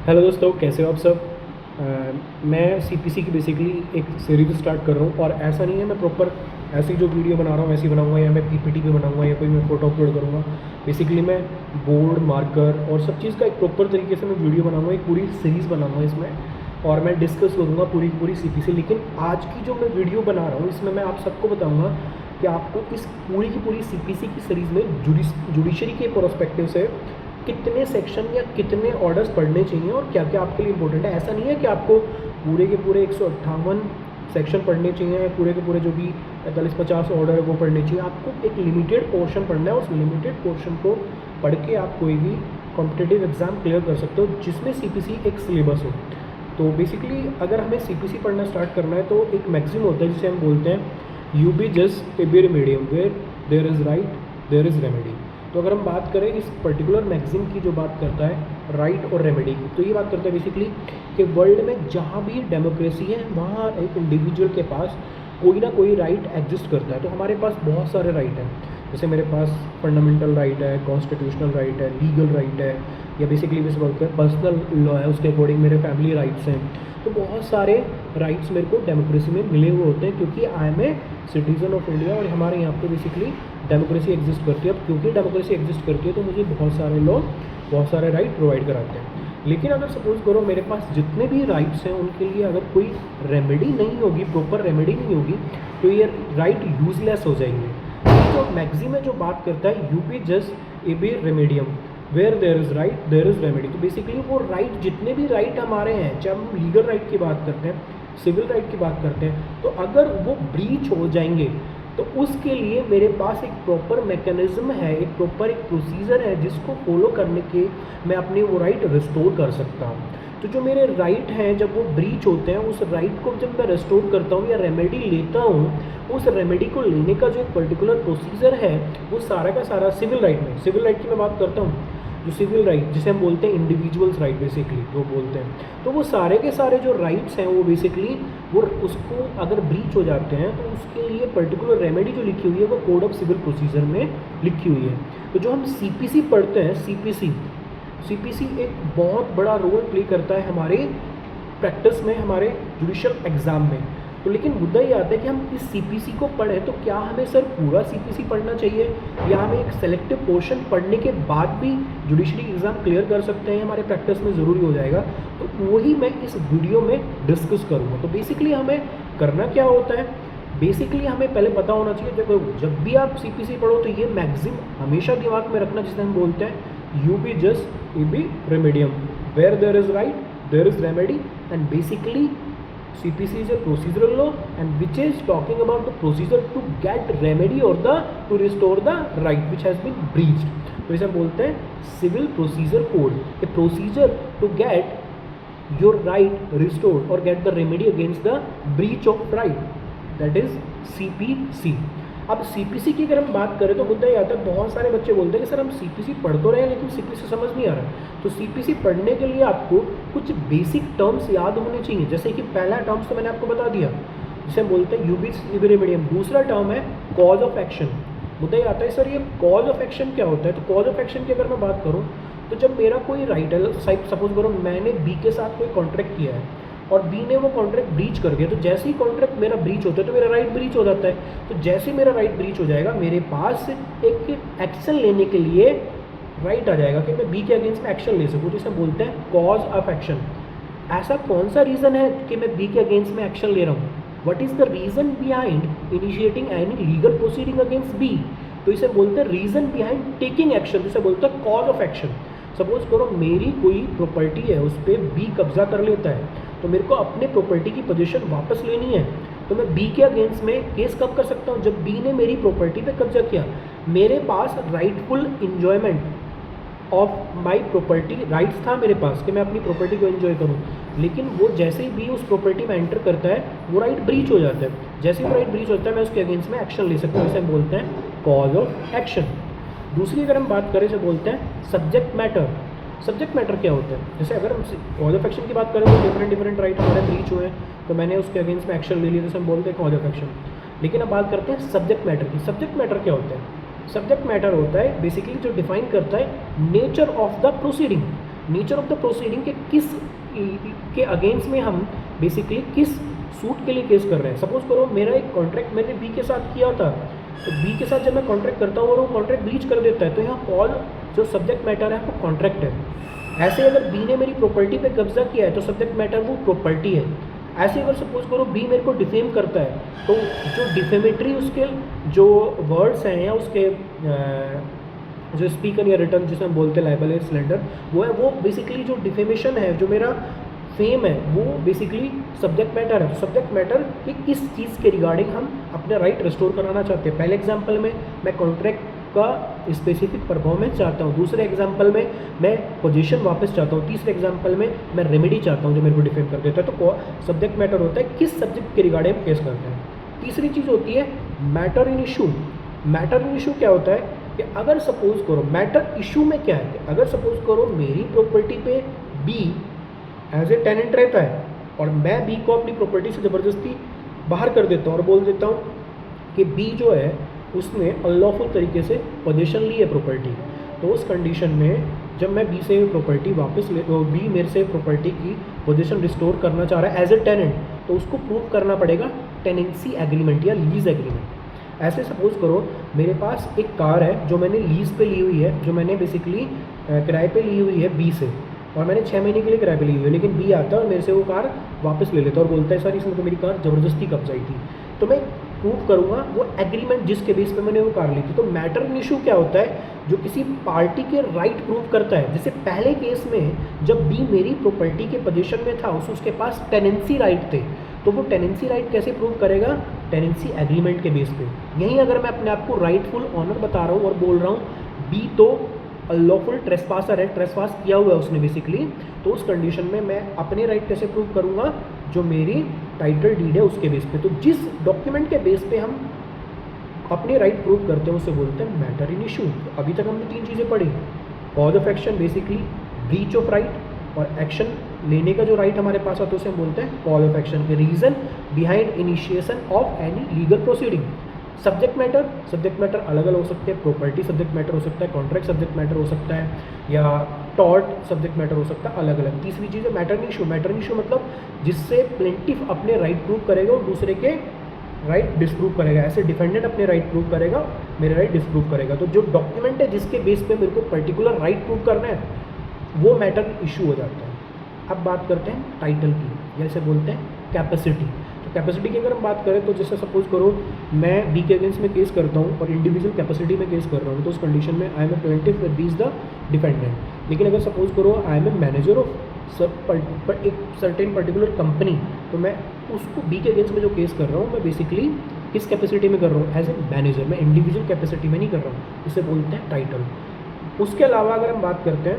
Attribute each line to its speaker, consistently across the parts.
Speaker 1: Hello दोस्तों, कैसे हो आप सब। मैं सीपीसी की बेसिकली एक सीरीज स्टार्ट कर रहा हूँ और ऐसा नहीं है मैं प्रॉपर ऐसी जो वीडियो बना रहा हूँ ऐसी बनाऊँगा या मैं पीपीटी पे बनाऊँगा या कोई मैं फ़ोटो अपलोड करूँगा। बेसिकली मैं बोर्ड मार्कर और सब चीज़ का एक प्रॉपर तरीके से मैं वीडियो बनाऊँगा, एक पूरी सीरीज़ बनाऊँगा इसमें और मैं डिस्कस करूँगा पूरी की पूरी सीपीसी। लेकिन आज की जो मैं वीडियो बना रहा हूँ इसमें मैं आप सबको बताऊँगा कि आपको इस पूरी की पूरी सीपीसी की सीरीज़ में जुडिशरी के प्रोस्पेक्टिव से कितने सेक्शन या कितने ऑर्डर्स पढ़ने चाहिए और क्या क्या आपके लिए इंपॉर्टेंट है। ऐसा नहीं है कि आपको पूरे के पूरे 158 सेक्शन पढ़ने चाहिए या पूरे के पूरे जो भी 45-50 ऑर्डर है वो पढ़ने चाहिए। आपको एक लिमिटेड पोर्शन पढ़ना है, उस लिमिटेड पोर्शन को पढ़ के आप कोई भी कॉम्पिटिटिव एग्ज़ाम क्लियर कर सकते हो जिसमें सीपीसी एक सिलेबस हो। तो बेसिकली अगर हमें सीपीसी पढ़ना स्टार्ट करना है तो एक मैक्सिम होता है जिसे हम बोलते हैं यू बी जस्ट ए बी मीडियम where there is right there is remedy. तो अगर हम बात करें इस पर्टिकुलर मैगज़ीन की जो बात करता है राइट और रेमेडी की, तो ये बात करता है बेसिकली कि वर्ल्ड में जहाँ भी डेमोक्रेसी है वहाँ एक इंडिविजुअल के पास कोई ना कोई राइट एग्जिस्ट करता है। तो हमारे पास बहुत सारे राइट हैं, जैसे मेरे पास फंडामेंटल राइट है, कॉन्स्टिट्यूशनल राइट है, लीगल राइट है, या बेसिकली जिस बोलते हैं पर्सनल लॉ है उसके अकॉर्डिंग मेरे फैमिली राइट्स हैं। तो बहुत सारे राइट्स मेरे को डेमोक्रेसी में मिले हुए होते हैं क्योंकि I am a citizen of India और हमारे यहाँ पे बेसिकली डेमोक्रेसी एग्जिस्ट करती है। अब क्योंकि डेमोक्रेसी एग्जिस्ट करती है तो मुझे बहुत सारे लोग बहुत सारे राइट प्रोवाइड कराते हैं। लेकिन अगर सपोज करो मेरे पास जितने भी राइट्स हैं उनके लिए अगर कोई रेमेडी नहीं होगी, प्रॉपर रेमेडी नहीं होगी, तो ये राइट यूजलेस हो जाएंगे। तो मैगज़ीन में जो बात करता है यू बी जस्ट ए बी रेमेडियम where there is right there is remedy. तो बेसिकली वो राइट जितने भी राइट हमारे हैं, चाहे हम लीगल राइट की बात करते हैं, सिविल राइट की बात करते हैं, तो अगर वो ब्रीच हो जाएंगे तो उसके लिए मेरे पास एक प्रॉपर मैकेनिज्म है, एक प्रॉपर एक प्रोसीजर है जिसको फॉलो करने के मैं अपने वो राइट रिस्टोर कर सकता हूँ। तो जो मेरे राइट हैं जब वो ब्रीच होते हैं उस राइट को जब मैं रिस्टोर करता हूँ या रेमेडी लेता हूँ, उस रेमेडी को लेने का जो एक पर्टिकुलर प्रोसीजर है वो सारा का सारा सिविल राइट में, सिविल राइट की मैं बात करता हूँ, जो सिविल राइट जिसे हम बोलते हैं इंडिविजुअल्स राइट बेसिकली वो बोलते हैं, तो वो सारे के सारे जो राइट्स हैं वो बेसिकली वो उसको अगर ब्रीच हो जाते हैं तो उसके लिए पर्टिकुलर रेमेडी जो लिखी हुई है वो कोड ऑफ सिविल प्रोसीजर में लिखी हुई है। तो जो हम सीपीसी पढ़ते हैं, सीपीसी एक बहुत बड़ा रोल प्ले करता है हमारे प्रैक्टिस में, हमारे जुडिशियल एग्ज़ाम में। तो लेकिन मुद्दा ये आता है कि हम इस सीपीसी को पढ़ें तो क्या हमें सर पूरा सीपीसी पढ़ना चाहिए या हमें एक सेलेक्टिव पोर्शन पढ़ने के बाद भी जुडिशरी एग्ज़ाम क्लियर कर सकते हैं, हमारे प्रैक्टिस में ज़रूरी हो जाएगा। तो वही मैं इस वीडियो में डिस्कस करूँगा। तो बेसिकली हमें करना क्या होता है, बेसिकली हमें पहले पता होना चाहिए, देखो जब भी आप सीपीसी पढ़ो तो ये मैगज़ीन हमेशा दिमाग में रखना जिसे हम बोलते हैं यू बी जस्ट ए बी रेमेडियम where there is right there is remedy. And basically CPC is a procedural law and which is talking about the procedure to get remedy or to restore the right which has been breached. तो इसे हम बोलते हैं civil procedure code, a procedure to get your right restored और get the remedy against the breach of right, that is CPC। अब CPC की अगर हम बात करें तो मुद्दा ये आता है, बहुत सारे बच्चे बोलते हैं कि सर हम CPC पढ़ तो रहे हैं लेकिन CPC समझ नहीं आ रहा। तो CPC पढ़ने के लिए आपको कुछ बेसिक टर्म्स याद होने चाहिए, जैसे कि पहला टर्म्स तो मैंने आपको बता दिया जिसे हम बोलते हैं यूबी रेमेडियम। दूसरा टर्म है कॉज ऑफ एक्शन। मुद्दा ये आता है सर ये कॉज ऑफ एक्शन क्या होता है। तो कॉज ऑफ एक्शन की अगर मैं बात करूँ तो जब मेरा कोई राइट है, सपोज करो मैंने बी के साथ कोई कॉन्ट्रैक्ट किया है और बी ने वो कॉन्ट्रैक्ट ब्रीच कर दिया, तो जैसे ही कॉन्ट्रैक्ट मेरा ब्रीच होता है तो मेरा राइट ब्रीच हो जाता है। तो जैसे ही मेरा राइट ब्रीच हो जाएगा मेरे पास एक एक्शन लेने के लिए राइट आ जाएगा कि मैं बी के अगेंस्ट में एक्शन ले सकूँ, जिसे बोलते हैं कॉज ऑफ एक्शन। ऐसा कौन सा रीज़न है कि मैं बी के अगेंस्ट में एक्शन ले रहा हूँ, what is the reason behind initiating any legal proceeding against B. तो इसे बोलते हैं रीज़न बिहाइंड टेकिंग एक्शन, जिसे बोलते हैं कॉज ऑफ एक्शन। सपोज करो मेरी कोई प्रॉपर्टी है उस पर बी कब्जा कर लेता है तो मेरे को अपने प्रॉपर्टी की पोजीशन वापस लेनी है, तो मैं बी के अगेंस्ट में केस कब कर सकता हूँ, जब बी ने मेरी प्रॉपर्टी पे कब्जा किया। मेरे पास rightful enjoyment of my property rights था मेरे पास कि मैं अपनी प्रॉपर्टी को एंजॉय करूँ, लेकिन वो जैसे ही बी उस प्रॉपर्टी में एंटर करता है वो राइट ब्रीच हो जाता है। जैसे ही वो राइट ब्रीच होता है मैं उसके अगेंस्ट में एक्शन ले सकता हूँ, इसे हम बोलते हैं कॉज ऑफ एक्शन। दूसरी अगर हम बात करें इसे बोलते हैं सब्जेक्ट मैटर। सब्जेक्ट मैटर क्या होता है, जैसे अगर हम कॉज ऑफ एक्शन की बात करें तो डिफरेंट राइट हमारे ब्रीच हुए हैं तो मैंने उसके अगेंस्ट में एक्शन ले लिया, जैसे हम बोलते हैं कॉज ऑफ एक्शन। लेकिन अब बात करते हैं सब्जेक्ट मैटर की। सब्जेक्ट मैटर क्या होता है, सब्जेक्ट मैटर होता है बेसिकली जो डिफाइन करता है nature of the proceeding. Nature of the proceeding के किस के अगेंस्ट में हम बेसिकली किस सूट के लिए केस कर रहे हैं। सपोज करो मेरा एक कॉन्ट्रैक्ट मैंने बी के साथ किया था, तो बी के साथ जब मैं कॉन्ट्रैक्ट करता हूँ और वो कॉन्ट्रैक्ट ब्रीच कर देता है, तो यहाँ कॉल जो सब्जेक्ट मैटर है वो कॉन्ट्रैक्ट है। ऐसे अगर बी ने मेरी प्रॉपर्टी पे कब्जा किया है तो सब्जेक्ट मैटर वो प्रॉपर्टी है। ऐसे अगर सपोज करो बी मेरे को डिफेम करता है, तो जो डिफेमेटरी उसके जो वर्ड्स हैं या उसके जो स्पीकर या रिटर्न जिसे हम बोलते हैं लाइबल या स्लैंडर, वो है, वो बेसिकली जो डिफेमेशन है, जो मेरा फेम है, वो बेसिकली सब्जेक्ट मैटर है। तो सब्जेक्ट मैटर कि किस चीज़ के रिगार्डिंग हम अपना राइट रिस्टोर कराना चाहते हैं। पहले एग्जांपल में मैं कॉन्ट्रैक्ट का स्पेसिफिक परफॉर्मेंस चाहता हूँ, दूसरे एग्जांपल में मैं पोजीशन वापस चाहता हूँ, तीसरे एग्जांपल में मैं रेमेडी चाहता हूँ जो मेरे को डिफेम कर देता है। तो सब्जेक्ट मैटर होता है किस सब्जेक्ट के रिगार्डिंग हम केस करते हैं। तीसरी चीज़ होती है matter in issue. Matter in issue क्या होता है कि अगर सपोज करो मैटर इशू में क्या है कि अगर सपोज करो मेरी प्रॉपर्टी पे बी एज ए टेनेंट रहता है और मैं बी को अपनी प्रॉपर्टी से ज़बरदस्ती बाहर कर देता हूँ और बोल देता हूँ कि बी जो है उसने अनलॉफुल तरीके से पोजीशन ली है प्रॉपर्टी, तो उस कंडीशन में जब मैं बी से प्रॉपर्टी वापस ले, तो बी मेरे से प्रॉपर्टी की पोजीशन रिस्टोर करना चाह रहा है एज ए टेनेंट, तो उसको प्रूव करना पड़ेगा टेनेंसी एग्रीमेंट या लीज एग्रीमेंट। ऐसे सपोज करो मेरे पास एक कार है जो मैंने लीज पे ली हुई है, जो मैंने बेसिकली किराए पे ली हुई है बी से, और मैंने 6 महीने के लिए किराए पे ली हुई है, लेकिन बी आता है और मेरे से वो कार वापस ले लेता है और बोलता है सर इसने तो मेरी कार ज़बरदस्ती कब्जाई थी। तो मैं प्रूव करूँगा वो एग्रीमेंट जिसके बेस पे मैंने वो कार ली थी। तो मैटर इन इशू क्या होता है, जो किसी पार्टी के राइट प्रूव करता है। जैसे पहले केस में जब बी मेरी प्रॉपर्टी के पोजीशन में था, उसके पास टेनेंसी राइट थे, तो वो टेनेंसी राइट कैसे प्रूव करेगा, टेनेंसी एग्रीमेंट के बेस पे। यहीं अगर मैं अपने आप को राइटफुल ऑनर बता रहा हूँ और बोल रहा हूँ बी तो अनलॉफुल ट्रेसपासर है, ट्रेसपास किया हुआ है उसने बेसिकली, तो उस कंडीशन में मैं अपने राइट कैसे प्रूव करूँगा, जो मेरी टाइटल डीड है उसके बेस पे। तो जिस डॉक्यूमेंट के बेस पे हम अपने राइट प्रूव करते हैं उसे बोलते हैं मैटर इन इशू। तो अभी तक हमने 3 चीज़ें पढ़ी, cause of action basically breach of right, और एक्शन लेने का जो राइट हमारे पास आता है उसे हम बोलते हैं कॉल ऑफ एक्शन, के reason behind initiation of any legal proceeding. Subject matter अलग अलग हो सकते हैं, प्रॉपर्टी सब्जेक्ट मैटर हो सकता है, कॉन्ट्रैक्ट सब्जेक्ट मैटर हो सकता है, या टॉर्ट सब्जेक्ट मैटर हो सकता है, अलग अलग। तीसरी चीज़ है matter in issue. Matter in issue मतलब जिससे प्लेंटिफ अपने राइट प्रूव करेगा और दूसरे के राइट डिस्प्रूव करेगा। ऐसे डिफेंडेंट अपने राइट प्रूव करेगा, मेरे राइट डिस्प्रूव करेगा। तो जो डॉक्यूमेंट है जिसके बेस पे मेरे को पर्टिकुलर राइट प्रूव करना है वो मैटर इशू हो जाता है। अब बात करते हैं टाइटल की, जैसे बोलते हैं कैपेसिटी। तो कैपेसिटी की अगर हम बात करें तो जैसे सपोज करो मैं बी के अगेंस्ट में केस करता हूँ और इंडिविजुअल कैपेसिटी में केस कर रहा हूँ, तो उस कंडीशन में I am a plaintiff with B is the defendant. लेकिन अगर सपोज करो I am a manager of एक सर्टेन पर्टिकुलर कंपनी, तो मैं उसको बी के अगेंस्ट में जो केस कर रहा हूँ मैं बेसिकली किस कैपेसिटी में कर रहा हूँ, एज ए मैनेजर, मैं इंडिविजुअल कैपेसिटी में नहीं कर रहा हूँ। इसे बोलते हैं टाइटल। उसके अलावा अगर हम बात करते हैं,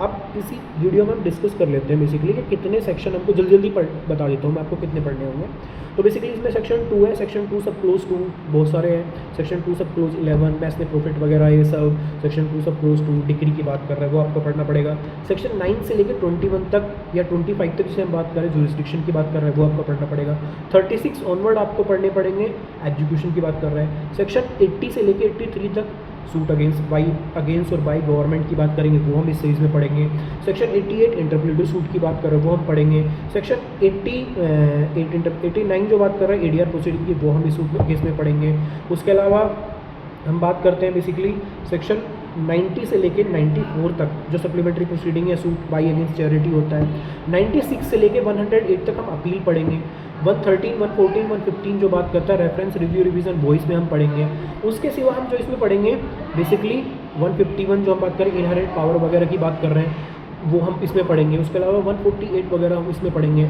Speaker 1: अब इसी वीडियो में हम डिस्कस कर लेते हैं बेसिकली कि कितने सेक्शन हमको जल्दी बता देता हूँ मैं आपको कितने पढ़ने होंगे। तो बेसिकली इसमें सेक्शन 2 है, सेक्शन 2 सब क्लोज 2 बहुत सारे हैं, सेक्शन 2 सब क्लोज 11 मैथ्स में प्रॉफिट वगैरह ये सब, सेक्शन 2 सब क्लोज 2 डिग्री की बात कर रहा है वो आपको पढ़ना पड़ेगा। सेक्शन 9 से लेकर 21 तक या 25 तक जिसे हम बात करें जुरिस्डिक्शन की बात कर रहे हैं वो आपको पढ़ना पड़ेगा। 36 ऑनवर्ड आपको पढ़ने पड़ेंगे, एग्जीक्यूशन की बात कर रहे हैं। सेक्शन 80 से लेकर 83 तक सूट अगेंस्ट और बाई गवर्नमेंट की बात करेंगे वो हम इस सीरीज में पढ़ेंगे। सेक्शन 88 इंटरप्रेटिव सूट की बात कर रहे हैं वो हम पढ़ेंगे। सेक्शन 89 जो बात कर रहे हैं एडीआर प्रोसीडिंग की वो हम इस सूट केस में पढ़ेंगे। उसके अलावा हम बात करते हैं बेसिकली सेक्शन 90 से लेकर 94 तक जो सप्लीमेंट्री प्रोसीडिंग है सूट बाई अगेंस्ट चैरिटी होता है। 96 से लेकर 108 तक हम अपील पढ़ेंगे। 113, 114, 115 जो बात करता है रेफरेंस रिव्यू रिवीजन वो इसमें हम पढ़ेंगे। उसके सिवा हम जो इसमें पढ़ेंगे बेसिकली 151 जो हम बात करें इनहेरेंट पावर वगैरह की बात कर रहे हैं वो हम इसमें पढ़ेंगे। उसके अलावा 148 वगैरह हम इसमें पढ़ेंगे।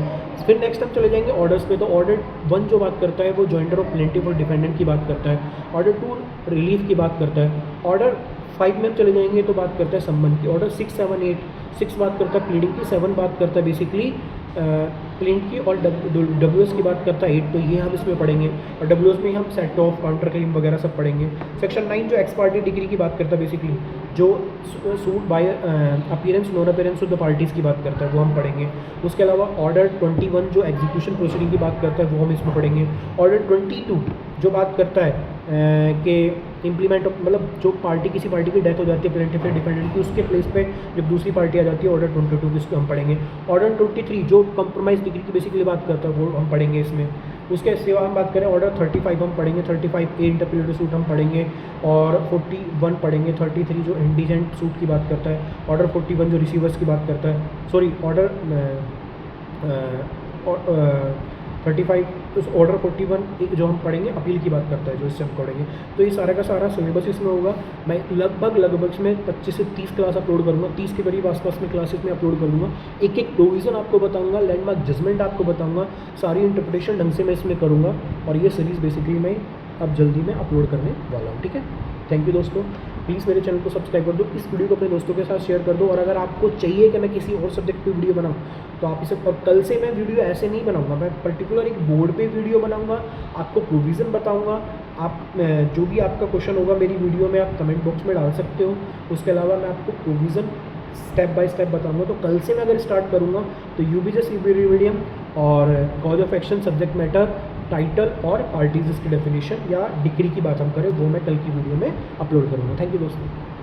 Speaker 1: फिर नेक्स्ट हम चले जाएंगे ऑर्डर्स पे। तो ऑर्डर 1 जो बात करता है वो जॉइंटर ऑफ प्लेंटिफ और डिफेंडेंट की बात करता है। ऑर्डर 2 रिलीफ की बात करता है। ऑर्डर 5 में हम चले जाएंगे तो बात करता है संबंध की। ऑर्डर 6, 7, 8 6 बात करता है प्लीडिंग की, 7 बात करता है बेसिकली प्लेंट की, और डब्ल्यूएस की बात करता है 8, तो ये हम इसमें पढ़ेंगे। और डब्ल्यूएस में हम सेट ऑफ काउंटर क्लेम वगैरह सब पढ़ेंगे। सेक्शन 9 जो एक्स पार्टी डिग्री की बात करता है बेसिकली जो suit by appearance non appearance of the parties की बात करता है वो हम पढ़ेंगे। उसके अलावा ऑर्डर 21 जो एग्जीक्यूशन प्रोसीडिंग की बात करता है वो हम इसमें पढ़ेंगे। ऑर्डर 22 जो बात करता है कि इम्प्लीमेंट मतलब जो पार्टी किसी पार्टी की डेथ हो जाती है प्लेंटिफ या डिफेंडेंट की, उसके प्लेस पे जब दूसरी पार्टी आ जाती है, ऑर्डर 22 जिसको हम पढ़ेंगे। ऑर्डर 23 जो कंप्रोमाइज़ डिग्री की बेसिकली बात करता है वो हम पढ़ेंगे इसमें। उसके सिवा हम बात करें ऑर्डर 35 हम पढ़ेंगे, 35A इंटरप्लेटर सूट हम पढ़ेंगे, और 41 पढ़ेंगे, 33 जो इंडिजेंट सूट की बात करता है, ऑर्डर 41 जो रिसीवर्स की बात करता है, सॉरी ऑर्डर 35 उस ऑर्डर 41 एक जो हम पढ़ेंगे अपील की बात करता है, जो इससे हम पढ़ेंगे। तो ये सारा का सारा सिलेबस इसमें होगा। मैं लगभग इसमें 25 से 30 क्लास अपलोड करूँगा, 30 के करीब आसपास में क्लासेस में अपलोड कर दूँगा। एक एक प्रोविज़न आपको बताऊँगा, लैंडमार्क जजमेंट आपको बताऊँगा, सारी इंटरप्रिटेशन ढंग से मैं इसमें करूँगा, और ये सीरीज़ बेसिकली मैं अब जल्दी में अपलोड करने वाला हूँ। ठीक है, थैंक यू दोस्तों। प्लीज़ मेरे चैनल को सब्सक्राइब कर दो, इस वीडियो को अपने दोस्तों के साथ शेयर कर दो, और अगर आपको चाहिए कि मैं किसी और सब्जेक्ट पे वीडियो बनाऊँ तो आप इसे, और कल से मैं वीडियो ऐसे नहीं बनाऊँगा, मैं पर्टिकुलर एक बोर्ड पे वीडियो बनाऊँगा, आपको प्रोविज़न बताऊँगा। आप जो भी आपका क्वेश्चन होगा मेरी वीडियो में आप कमेंट बॉक्स में डाल सकते हो। उसके अलावा मैं आपको प्रोविज़न स्टेप बाय स्टेप बताऊँगा। तो कल से मैं अगर स्टार्ट करूँगा तो यूबीजे मीडियम और cause of action, subject matter, title और पार्टीज की डेफिनेशन या डिग्री की बात हम करें वो मैं कल की वीडियो में अपलोड करूँगा। थैंक यू दोस्तों।